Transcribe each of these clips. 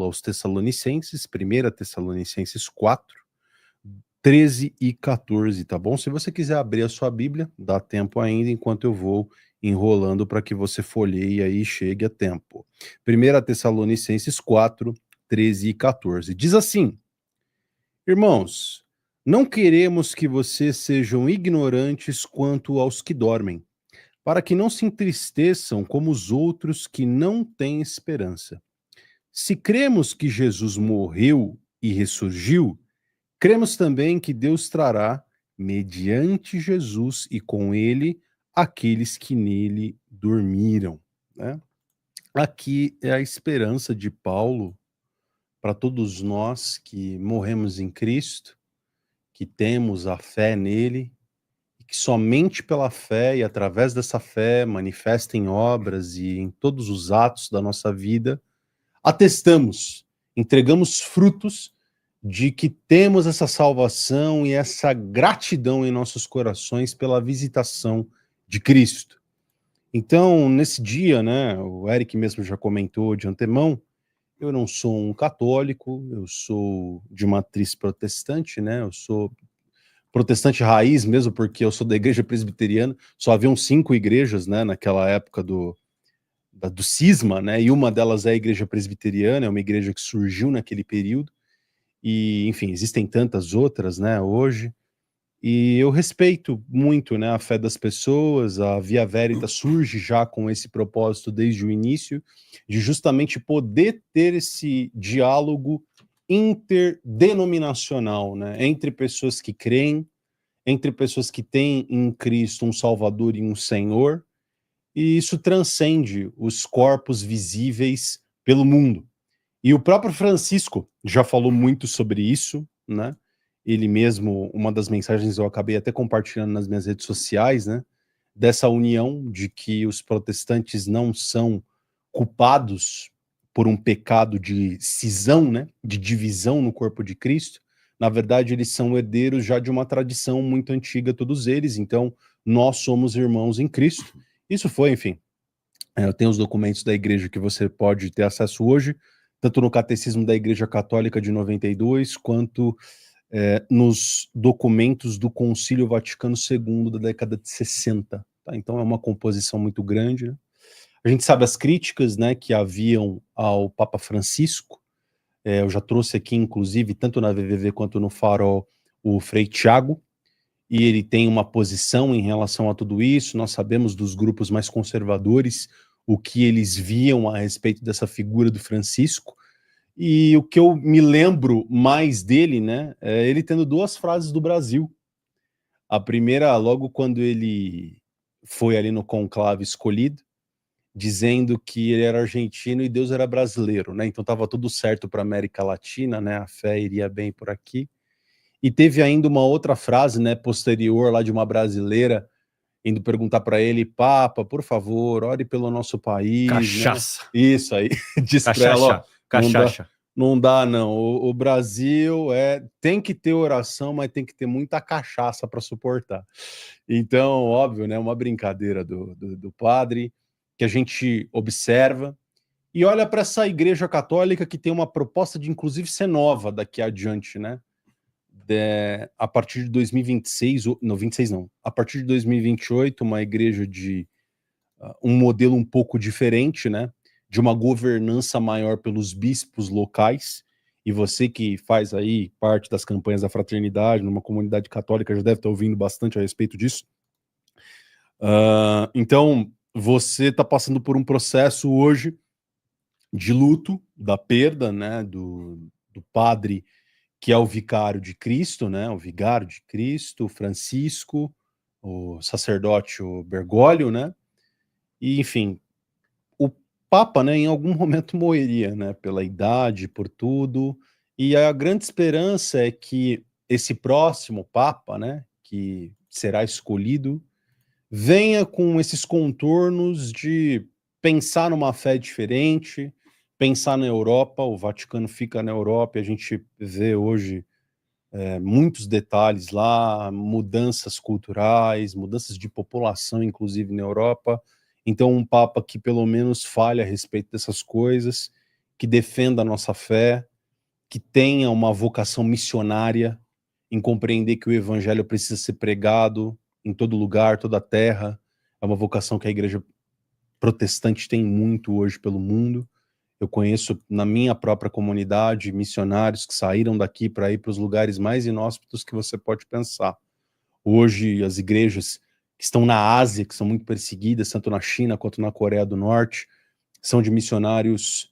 aos Tessalonicenses, 1 Tessalonicenses 4, 13 e 14, tá bom? Se você quiser abrir a sua Bíblia, dá tempo ainda enquanto eu vou enrolando para que você folheie aí e chegue a tempo. 1 Tessalonicenses 4, 13 e 14. Diz assim: Irmãos, não queremos que vocês sejam ignorantes quanto aos que dormem, para que não se entristeçam como os outros que não têm esperança. Se cremos que Jesus morreu e ressurgiu, cremos também que Deus trará, mediante Jesus e com ele, aqueles que nele dormiram, né? Aqui é a esperança de Paulo para todos nós que morremos em Cristo, que temos a fé nele, e que somente pela fé e através dessa fé manifesta em obras e em todos os atos da nossa vida, atestamos, entregamos frutos de que temos essa salvação e essa gratidão em nossos corações pela visitação de Cristo. Então, nesse dia, né, o Eric mesmo já comentou de antemão, eu não sou um católico, eu sou de matriz protestante, né, eu sou protestante raiz mesmo, porque eu sou da igreja presbiteriana, só haviam 5 igrejas, né, naquela época do cisma, né, e uma delas é a igreja presbiteriana, é uma igreja que surgiu naquele período, e, enfim, existem tantas outras, né, hoje, e eu respeito muito, né, a fé das pessoas. A Via Veritas surge já com esse propósito desde o início, de justamente poder ter esse diálogo interdenominacional, né, entre pessoas que creem, entre pessoas que têm em Cristo um Salvador e um Senhor, e isso transcende os corpos visíveis pelo mundo. E o próprio Francisco já falou muito sobre isso, né? Ele mesmo, uma das mensagens eu acabei até compartilhando nas minhas redes sociais, né? Dessa união de que os protestantes não são culpados por um pecado de cisão, né? De divisão no corpo de Cristo. Na verdade, eles são herdeiros já de uma tradição muito antiga, todos eles. Então, nós somos irmãos em Cristo. Isso foi, enfim, eu tenho os documentos da igreja que você pode ter acesso hoje, tanto no Catecismo da Igreja Católica de 92, quanto nos documentos do Concílio Vaticano II da década de 60. Tá? Então é uma composição muito grande, né? A gente sabe as críticas, né, que haviam ao Papa Francisco. Eu já trouxe aqui, inclusive, tanto na VVV quanto no Farol, o Frei Tiago, e ele tem uma posição em relação a tudo isso. Nós sabemos dos grupos mais conservadores o que eles viam a respeito dessa figura do Francisco, e o que eu me lembro mais dele, né, é ele tendo 2 frases do Brasil. A primeira, logo quando ele foi ali no conclave escolhido, dizendo que ele era argentino e Deus era brasileiro, né, então estava tudo certo para a América Latina, né, a fé iria bem por aqui. E teve ainda uma outra frase, né, posterior lá de uma brasileira, indo perguntar para ele: Papa, por favor, ore pelo nosso país, Cachaça. né? Isso aí, diz para ela, ó, Cachaça. não dá não, o Brasil tem que ter oração, mas tem que ter muita cachaça para suportar. Então, óbvio, né, uma brincadeira do padre, que a gente observa, e olha para essa igreja católica que tem uma proposta de, inclusive, ser nova daqui adiante, né? A partir de 2026, não, 26 não, a partir de 2028, uma igreja de um modelo um pouco diferente, né, de uma governança maior pelos bispos locais. E você que faz aí parte das campanhas da fraternidade, numa comunidade católica, já deve estar ouvindo bastante a respeito disso. Então, você está passando por um processo hoje de luto, da perda, né, do padre que é o vicário de Cristo, né, o vigário de Cristo, Francisco, o sacerdote, o Bergoglio, né, e enfim, o Papa, né, em algum momento morreria, né, pela idade, por tudo, e a grande esperança é que esse próximo Papa, né, que será escolhido, venha com esses contornos de pensar numa fé diferente, pensar na Europa. O Vaticano fica na Europa e a gente vê hoje muitos detalhes lá, mudanças culturais, mudanças de população, inclusive na Europa. Então, um Papa que pelo menos fale a respeito dessas coisas, que defenda a nossa fé, que tenha uma vocação missionária em compreender que o evangelho precisa ser pregado em todo lugar, toda a terra. É uma vocação que a igreja protestante tem muito hoje pelo mundo. Eu conheço na minha própria comunidade missionários que saíram daqui para ir para os lugares mais inóspitos que você pode pensar. Hoje, as igrejas que estão na Ásia, que são muito perseguidas, tanto na China quanto na Coreia do Norte, são de missionários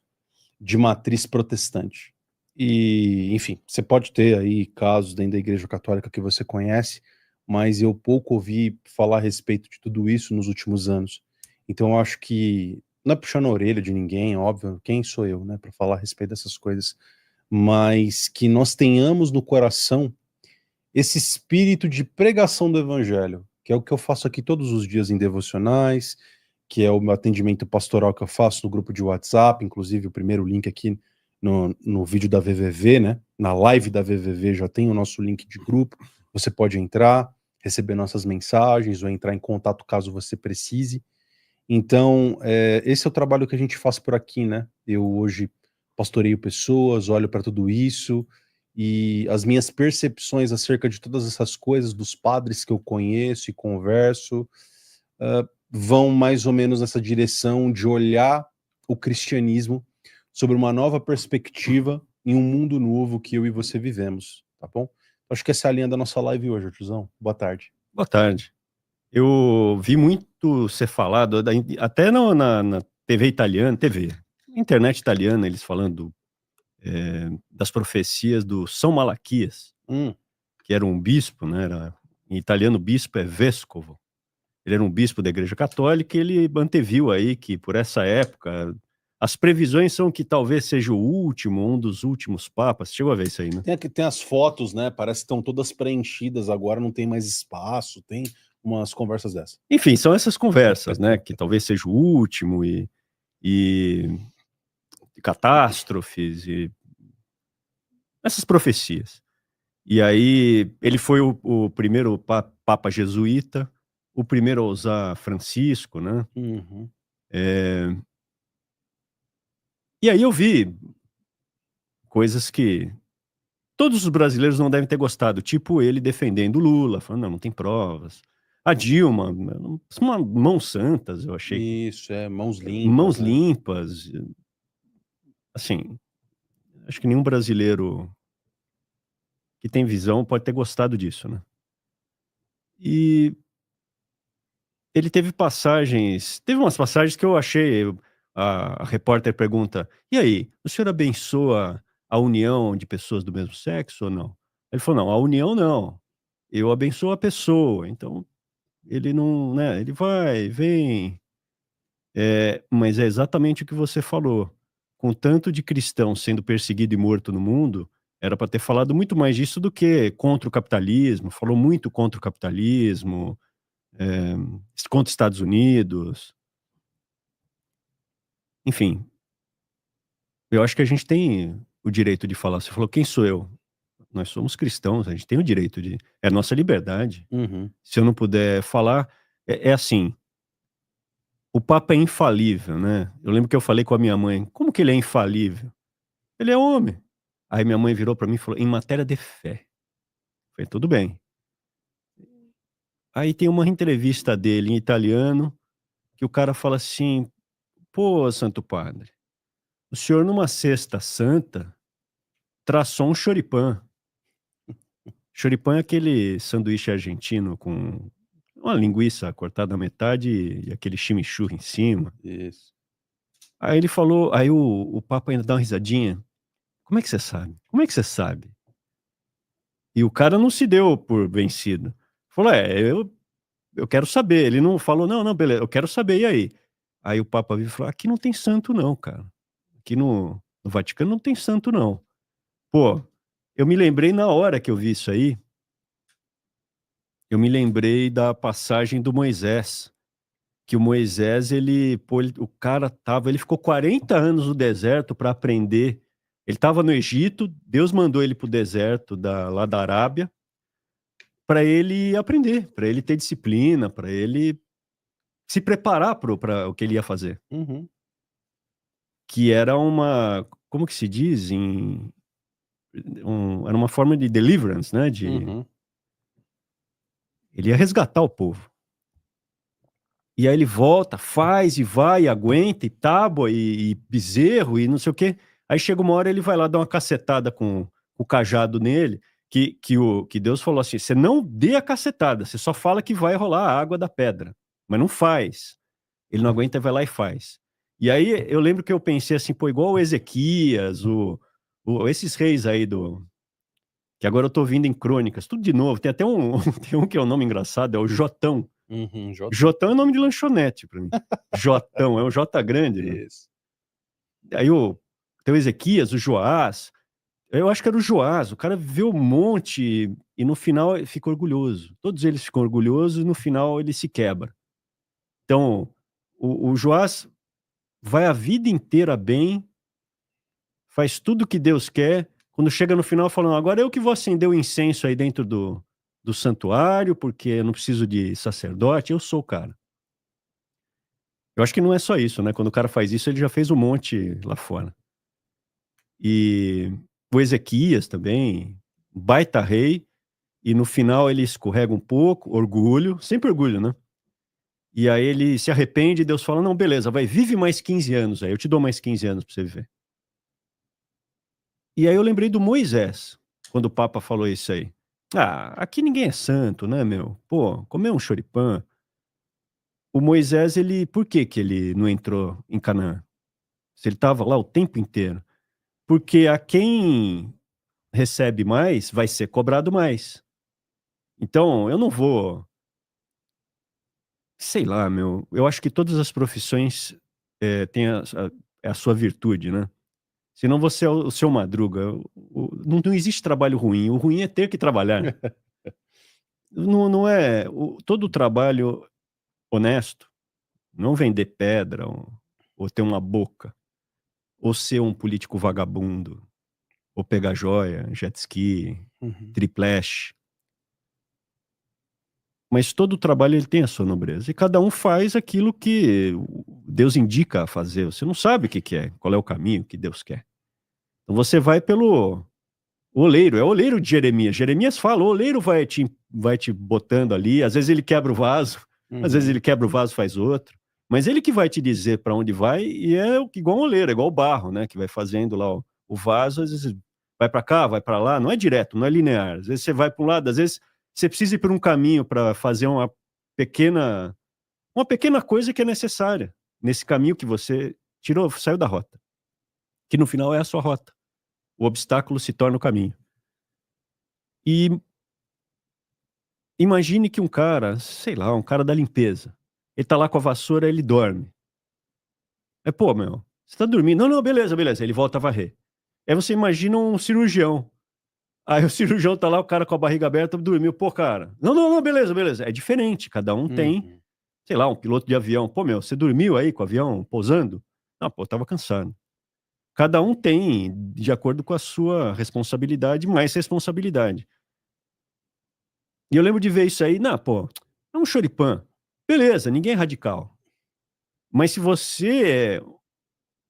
de matriz protestante. E, enfim, você pode ter aí casos dentro da Igreja Católica que você conhece, mas eu pouco ouvi falar a respeito de tudo isso nos últimos anos. Então, eu acho que não é puxando a orelha de ninguém, óbvio, quem sou eu, né, para falar a respeito dessas coisas, mas que nós tenhamos no coração esse espírito de pregação do evangelho, que é o que eu faço aqui todos os dias em devocionais, que é o meu atendimento pastoral que eu faço no grupo de WhatsApp, inclusive o primeiro link aqui no vídeo da VVV, né? Na live da VVV já tem o nosso link de grupo, você pode entrar, receber nossas mensagens ou entrar em contato caso você precise. Então, esse é o trabalho que a gente faz por aqui, né? Eu hoje pastoreio pessoas, olho para tudo isso, e as minhas percepções acerca de todas essas coisas, dos padres que eu conheço e converso, vão mais ou menos nessa direção de olhar o cristianismo sobre uma nova perspectiva em um mundo novo que eu e você vivemos, tá bom? Acho que essa é a linha da nossa live hoje, Artuzão. Boa tarde. Boa tarde. Eu vi muito ser falado, até na TV italiana, internet italiana, eles falando das profecias do São Malaquias, que era um bispo, né? Em italiano, bispo é vescovo. Ele era um bispo da Igreja Católica e ele anteviu aí que, por essa época, as previsões são que talvez seja um dos últimos papas. Chegou a ver isso aí, né? Tem as fotos, né? Parece que estão todas preenchidas agora, não tem mais espaço, tem umas conversas dessas. Enfim, são essas conversas, né? Que talvez seja o último e catástrofes e essas profecias. E aí ele foi o primeiro papa jesuíta, o primeiro a usar Francisco, né? Uhum. E aí eu vi coisas que todos os brasileiros não devem ter gostado, tipo ele defendendo Lula, falando, não tem provas. A Dilma, mãos santas, eu achei. Isso, mãos limpas. Mãos né? limpas. Assim, acho que nenhum brasileiro que tem visão pode ter gostado disso, né? E ele teve umas passagens que eu achei, a repórter pergunta, e aí, o senhor abençoa a união de pessoas do mesmo sexo ou não? Ele falou, não, a união não, eu abençoo a pessoa, então ele não, né, ele vai, vem, mas é exatamente o que você falou, com tanto de cristão sendo perseguido e morto no mundo, era para ter falado muito mais disso do que contra o capitalismo, falou muito contra o capitalismo, contra os Estados Unidos. Enfim, eu acho que a gente tem o direito de falar. Você falou, quem sou eu? Nós somos cristãos, a gente tem o direito de... É a nossa liberdade. Uhum. Se eu não puder falar, é assim, o Papa é infalível, né? Eu lembro que eu falei com a minha mãe, como que ele é infalível? Ele é homem. Aí minha mãe virou para mim e falou, em matéria de fé. Eu falei, tudo bem. Aí tem uma entrevista dele em italiano, que o cara fala assim, pô, Santo Padre, o senhor numa sexta santa traçou um choripã. Choripã é aquele sanduíche argentino com uma linguiça cortada na metade e aquele chimichurri em cima. Isso. Aí ele falou, aí o Papa ainda dá uma risadinha. Como é que você sabe? Como é que você sabe? E o cara não se deu por vencido. Falou, eu quero saber. Ele não falou, não, beleza, eu quero saber, e aí? Aí o Papa veio e falou, aqui não tem santo não, cara. Aqui no Vaticano não tem santo não. Pô, eu me lembrei na hora que eu vi isso aí, eu me lembrei da passagem do Moisés, que o Moisés, ele ficou 40 anos no deserto para aprender. Ele estava no Egito, Deus mandou ele para o deserto lá da Arábia, para ele aprender, para ele ter disciplina, para ele se preparar para o que ele ia fazer. Uhum. Que era uma como que se diz? Era uma forma de deliverance, né? Uhum. Ele ia resgatar o povo. E aí ele volta, faz e vai, e aguenta, e tábua, e bezerro, e não sei o quê. Aí chega uma hora ele vai lá dar uma cacetada com o cajado nele, que Deus falou assim: você não dê a cacetada, você só fala que vai rolar a água da pedra, mas não faz. Ele não aguenta, vai lá e faz. E aí eu lembro que eu pensei assim, pô, igual o Ezequias, esses reis aí que agora eu tô ouvindo em crônicas, tudo de novo. Tem até tem um que é um nome engraçado, é o Jotão. Uhum, Jotão é nome de lanchonete pra mim. Jotão, é um J grande, né? Isso. Aí tem o Ezequias, o Joás. Eu acho que era o Joás. O cara viu um monte e no final ele fica orgulhoso. Todos eles ficam orgulhosos e no final ele se quebra. Então, o Joás vai a vida inteira bem, faz tudo que Deus quer. Quando chega no final, falando: agora eu que vou acender o incenso aí dentro do santuário, porque eu não preciso de sacerdote, eu sou o cara. Eu acho que não é só isso, né? Quando o cara faz isso, ele já fez um monte lá fora. E o Ezequias também, baita rei, e no final ele escorrega um pouco, orgulho, sempre orgulho, né? E aí ele se arrepende e Deus fala: não, beleza, vive mais 15 anos aí, eu te dou mais 15 anos pra você viver. E aí eu lembrei do Moisés, quando o Papa falou isso aí. Ah, aqui ninguém é santo, né, meu? Pô, comer um choripã. O Moisés, por que que ele não entrou em Canaã? Se ele estava lá o tempo inteiro. Porque a quem recebe mais, vai ser cobrado mais. Então, eu não vou... Sei lá, meu. Eu acho que todas as profissões têm a sua virtude, né? Senão você é o seu Madruga. Não existe trabalho ruim. O ruim é ter que trabalhar. Não, não é... todo trabalho honesto, não vender pedra ou ter uma boca, ou ser um político vagabundo, ou pegar joia, jet ski, Uhum. triplash. Mas todo trabalho ele tem a sua nobreza. E cada um faz aquilo que Deus indica a fazer. Você não sabe o que que é, qual é o caminho que Deus quer. Então você vai pelo oleiro, é o oleiro de Jeremias. Jeremias fala: o oleiro vai te botando ali. Às vezes ele quebra o vaso, às vezes Uhum. ele quebra o vaso, faz outro. Mas ele que vai te dizer para onde vai, e é igual um oleiro, é igual o barro, né? Que vai fazendo lá o vaso, às vezes vai para cá, vai para lá, não é direto, não é linear. Às vezes você vai para um lado, às vezes você precisa ir por um caminho para fazer uma pequena coisa que é necessária nesse caminho que você saiu da rota, que no final é a sua rota. O obstáculo se torna o caminho. E imagine que um cara, sei lá, um cara da limpeza, ele tá lá com a vassoura, ele dorme. Pô, meu, você tá dormindo? Não, não, beleza, beleza. Ele volta a varrer. Aí você imagina um cirurgião. Aí o cirurgião tá lá, o cara com a barriga aberta, dormiu. Pô, cara, não, não, não, beleza, beleza. É diferente, cada um tem, Uhum. sei lá, um piloto de avião. Pô, meu, você dormiu aí com o avião pousando? Não, pô, eu tava cansado. Cada um tem, de acordo com a sua responsabilidade, mais responsabilidade. E eu lembro de ver isso aí, não, pô, é um choripã. Beleza, ninguém é radical. Mas se você é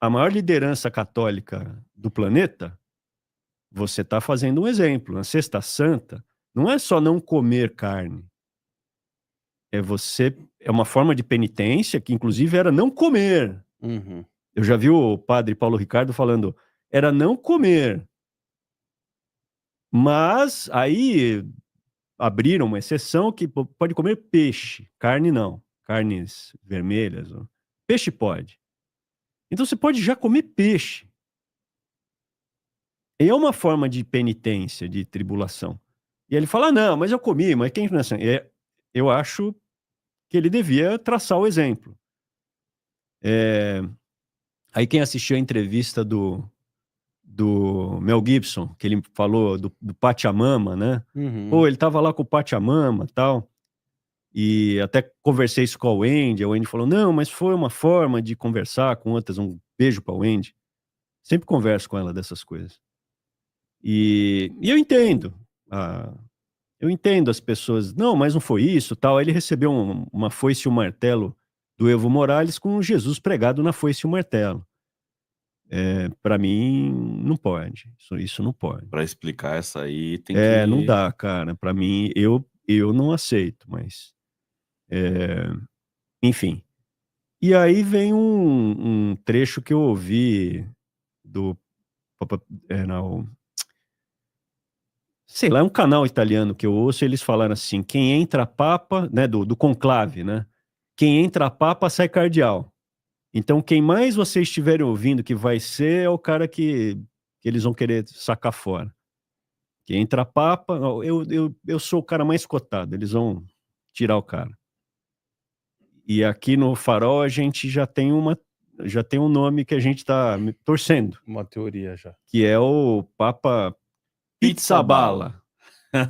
a maior liderança católica do planeta, você está fazendo um exemplo. Na Sexta Santa, não é só não comer carne. É uma forma de penitência que, inclusive, era não comer. Uhum. Eu já vi o padre Paulo Ricardo falando, era não comer. Mas aí abriram uma exceção que pode comer peixe, carne não, carnes vermelhas. Peixe pode. Então você pode já comer peixe. E é uma forma de penitência, de tribulação. E ele fala: não, mas eu comi, mas quem não é assim? Eu acho que ele devia traçar o exemplo. Aí quem assistiu a entrevista do Mel Gibson, que ele falou do Pachamama, né? Uhum. Pô, ele tava lá com o Pachamama e tal. E até conversei isso com a Wendy falou: não, mas foi uma forma de conversar com outras. Um beijo pra Wendy. Sempre converso com ela dessas coisas. E eu entendo. Eu entendo as pessoas, não, mas não foi isso, tal. Aí ele recebeu uma foice e um martelo do Evo Morales com Jesus pregado na foice e o martelo. Para mim, não pode. Isso não pode. Para explicar essa aí, tem que... Não dá, cara. Para mim, eu não aceito, mas... enfim. E aí vem um trecho que eu ouvi do... não, sei lá, é um canal italiano que eu ouço, eles falaram assim, quem entra papa, né, do conclave, né? Quem entra papa sai cardeal. Então, quem mais vocês estiverem ouvindo que vai ser é o cara que eles vão querer sacar fora. Quem entra papa, eu sou o cara mais cotado, eles vão tirar o cara. E aqui no Farol a gente já tem um nome que a gente está torcendo. Uma teoria já. Que é o Papa Pizzaballa.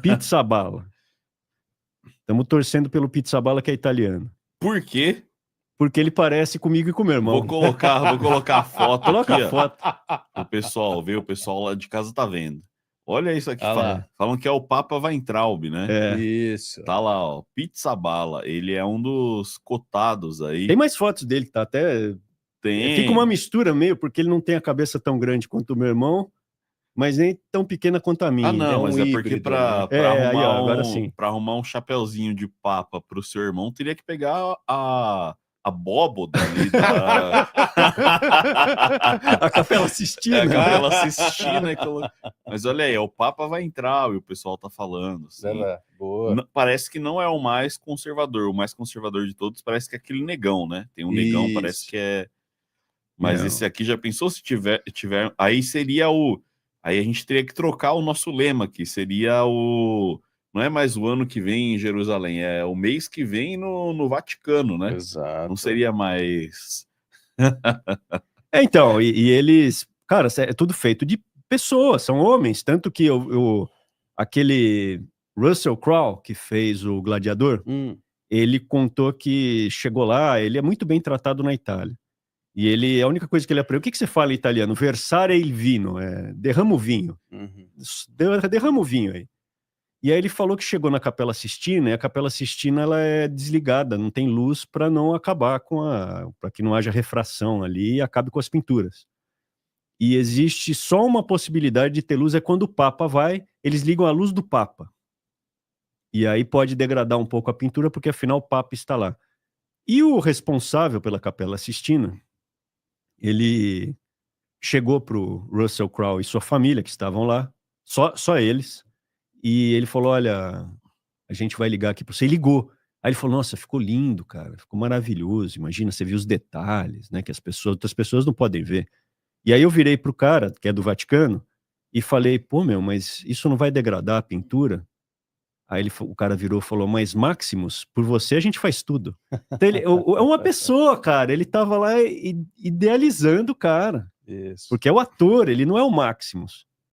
Pizzaballa. Estamos torcendo pelo Pizzaballa, que é italiano. Por quê? Porque ele parece comigo e com o meu irmão. Vou colocar a foto Coloca aqui, a foto. O pessoal vê, o pessoal lá de casa tá vendo. Olha isso aqui, lá. falam que é o Papa Weintraub, né? Isso. Tá lá, ó, Pizzaballa. Ele é um dos cotados aí. Tem mais fotos dele, tá até... Tem. Fica uma mistura meio, porque ele não tem a cabeça tão grande quanto o meu irmão, mas nem tão pequena quanto a minha. Ah, não, mas é híbrido, porque pra arrumar um chapeuzinho de papa pro seu irmão, teria que pegar a abóboda ali a Capela Sistina. A Capela Sistina. Mas olha aí, o Papa vai entrar, e o pessoal tá falando. Assim. Boa. Parece que não é o mais conservador. O mais conservador de todos parece que é aquele negão, né? Tem um negão, Isso. parece que é... Mas esse aqui, já pensou se tiver... Aí seria o... Aí a gente teria que trocar o nosso lema, que seria o... Não é mais o ano que vem em Jerusalém, é o mês que vem no Vaticano, né? Exato. Não seria mais... Então, e eles... Cara, é tudo feito de pessoas, são homens. Tanto que aquele Russell Crowe, que fez o Gladiador, ele contou que chegou lá, ele é muito bem tratado na Itália. E a única coisa que ele aprendeu, o que você fala em italiano? Versare il vino, derrama o vinho. Derrama o vinho aí. E aí ele falou que chegou na Capela Sistina, e a Capela Sistina ela é desligada, não tem luz para não acabar para que não haja refração ali e acabe com as pinturas. E existe só uma possibilidade de ter luz, é quando o Papa vai, eles ligam a luz do Papa. E aí pode degradar um pouco a pintura, porque afinal o Papa está lá. E o responsável pela Capela Sistina, ele chegou pro Russell Crowe e sua família, que estavam lá, só eles, e ele falou, olha, a gente vai ligar aqui para você. E ligou. Aí ele falou, nossa, ficou lindo, cara, ficou maravilhoso, imagina, você viu os detalhes, né, que outras pessoas não podem ver. E aí eu virei pro cara, que é do Vaticano, e falei, pô, mas isso não vai degradar a pintura? Aí o cara virou e falou, mas Maximus, por você a gente faz tudo. Então é uma pessoa, cara, ele tava lá idealizando o cara. Isso. Porque é o ator, ele não é o Maximus.